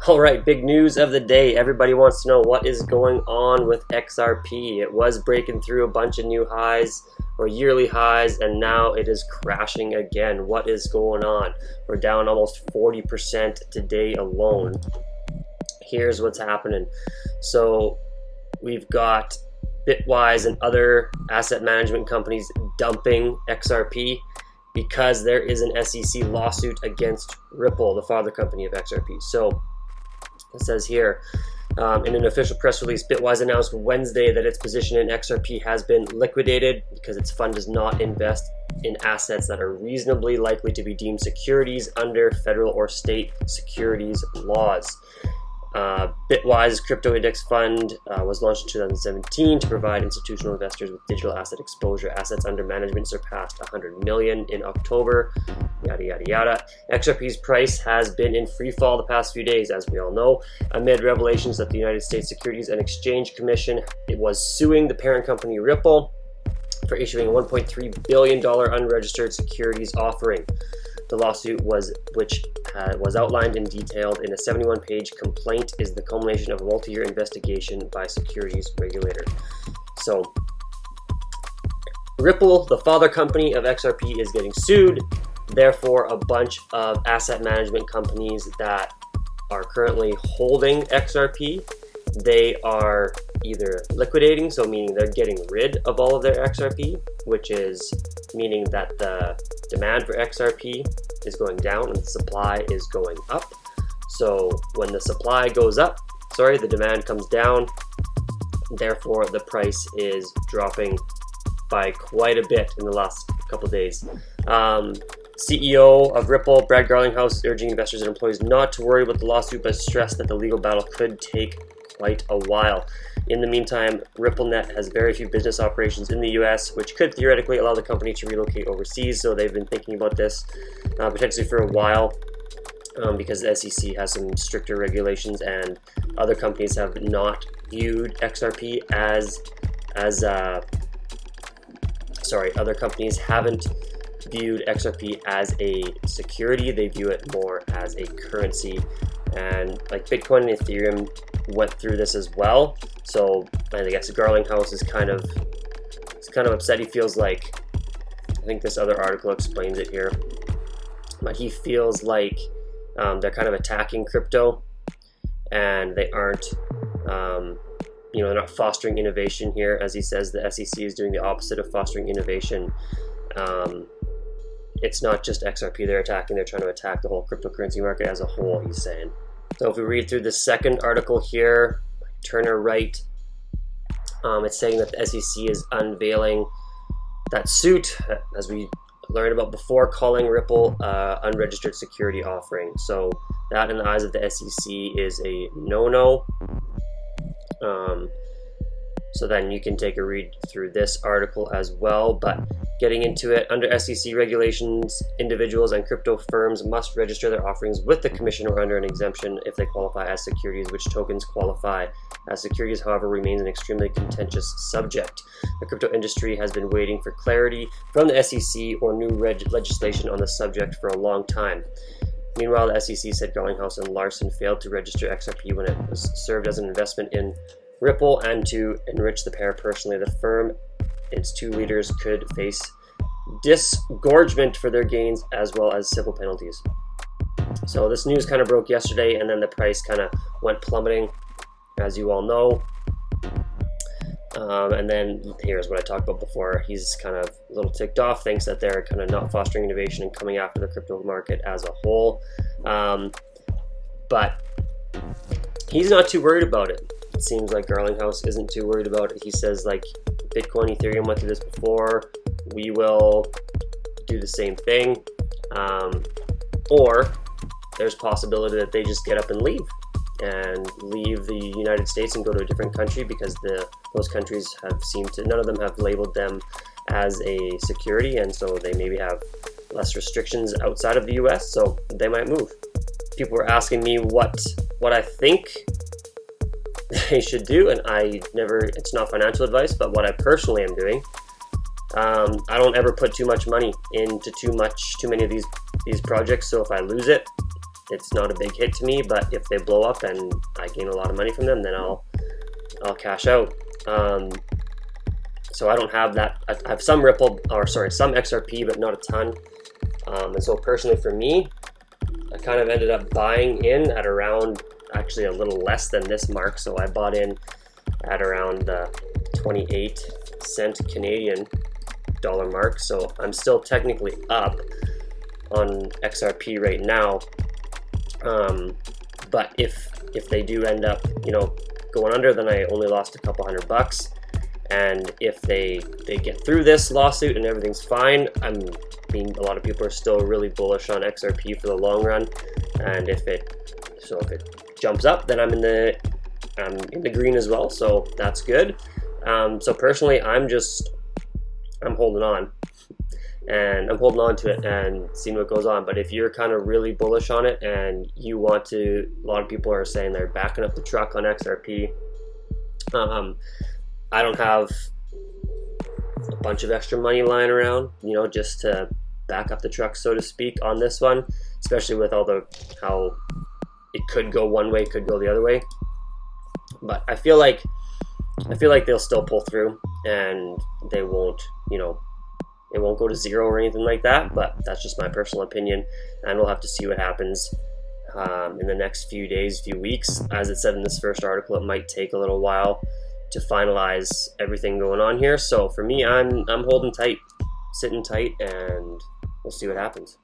All right, big news of the day. Everybody wants to know what is going on with XRP. It was breaking through a bunch of new highs or yearly highs, and now it is crashing again. What is going on? We're down almost 40% today alone. Here's what's happening. So we've got Bitwise and other asset management companies dumping XRP because there is an SEC lawsuit against Ripple, the father company of XRP. So it says here, in an official press release, Bitwise announced Wednesday that its position in XRP has been liquidated because its fund does not invest in assets that are reasonably likely to be deemed securities under federal or state securities laws. Bitwise's crypto index fund was launched in 2017 to provide institutional investors with digital asset exposure. Assets under management surpassed 100 million in October, yada yada yada. XRP's price has been in free fall the past few days, as we all know, amid revelations that the United States Securities and Exchange Commission was suing the parent company Ripple for issuing a $1.3 billion unregistered securities offering. The lawsuit, which was outlined and detailed in a 71-page complaint, is the culmination of a multi-year investigation by securities regulator. So, Ripple, the father company of XRP, is getting sued. Therefore, a bunch of asset management companies that are currently holding XRP, they are either liquidating, so meaning they're getting rid of all of their XRP, which is meaning that the demand for XRP is going down and the supply is going up. So when the supply goes up, the demand comes down, therefore the price is dropping by quite a bit in the last couple of days. CEO of Ripple, Brad Garlinghouse, is urging investors and employees not to worry about the lawsuit, but stressed that the legal battle could take quite a while. In the meantime, RippleNet has very few business operations in the US, which could theoretically allow the company to relocate overseas. So they've been thinking about this potentially for a while because the SEC has some stricter regulations, and other companies have not viewed XRP other companies haven't viewed XRP as a security. They view it more as a currency, and like Bitcoin and Ethereum went through this as well. So I guess Garlinghouse is kind of upset. He feels like, I think this other article explains it here, but he feels like they're kind of attacking crypto, and they aren't they're not fostering innovation here. As he says, the SEC is doing the opposite of fostering innovation. It's not just XRP they're attacking, they're trying to attack the whole cryptocurrency market as a whole, he's saying. So if we read through the second article here, Turner Wright, it's saying that the SEC is unveiling that suit, as we learned about before, calling Ripple unregistered security offering. So that, in the eyes of the SEC, is a no-no. So then you can take a read through this article as well. But getting into it, under SEC regulations, individuals and crypto firms must register their offerings with the commission or under an exemption if they qualify as securities. Which tokens qualify as securities, however, remains an extremely contentious subject. The crypto industry has been waiting for clarity from the SEC or new legislation on the subject for a long time. Meanwhile, the SEC said Garlinghouse and Larson failed to register XRP when it was served as an investment in Ripple and to enrich the pair personally. The firm, its two leaders, could face disgorgement for their gains as well as civil penalties. So this news kind of broke yesterday, and then the price kind of went plummeting, as you all know. And then here's what I talked about before. He's kind of a little ticked off, thinks that they're kind of not fostering innovation and coming after the crypto market as a whole. But he's not too worried about it. It seems like Garlinghouse isn't too worried about it. He says, like, Bitcoin, Ethereum went through this before. We will do the same thing. Or there's possibility that they just get up and leave the United States and go to a different country, because those countries have seemed to, none of them have labeled them as a security, and so they maybe have less restrictions outside of the US, so they might move. People were asking me what I think they should do, and it's not financial advice, but what I personally am doing, I don't ever put too much money into too many of these projects. So if I lose it, it's not a big hit to me, but if they blow up and I gain a lot of money from them, then I'll cash out. So I don't have that. I have some Ripple, or sorry, some XRP, but not a ton. And so personally for me, I kind of ended up buying in at around, actually a little less than this mark. So I bought in at around the 28 cent Canadian dollar mark. So I'm still technically up on XRP right now. But if they do end up, you know, going under, then I only lost a couple $100. And if they get through this lawsuit and everything's fine, a lot of people are still really bullish on XRP for the long run. And if it jumps up, then I'm in the green as well. So that's good. So personally, I'm holding on. And I'm holding on to it and seeing what goes on. But if you're kind of really bullish on it and you want to, a lot of people are saying they're backing up the truck on XRP. I don't have a bunch of extra money lying around, you know, just to back up the truck, so to speak, on this one, especially with how it could go one way, could go the other way. But I feel like they'll still pull through, and they won't, you know, it won't go to zero or anything like that. But that's just my personal opinion, and we'll have to see what happens in the next few days, few weeks. As it said in this first article, it might take a little while to finalize everything going on here. So for me, I'm holding tight, sitting tight, and we'll see what happens.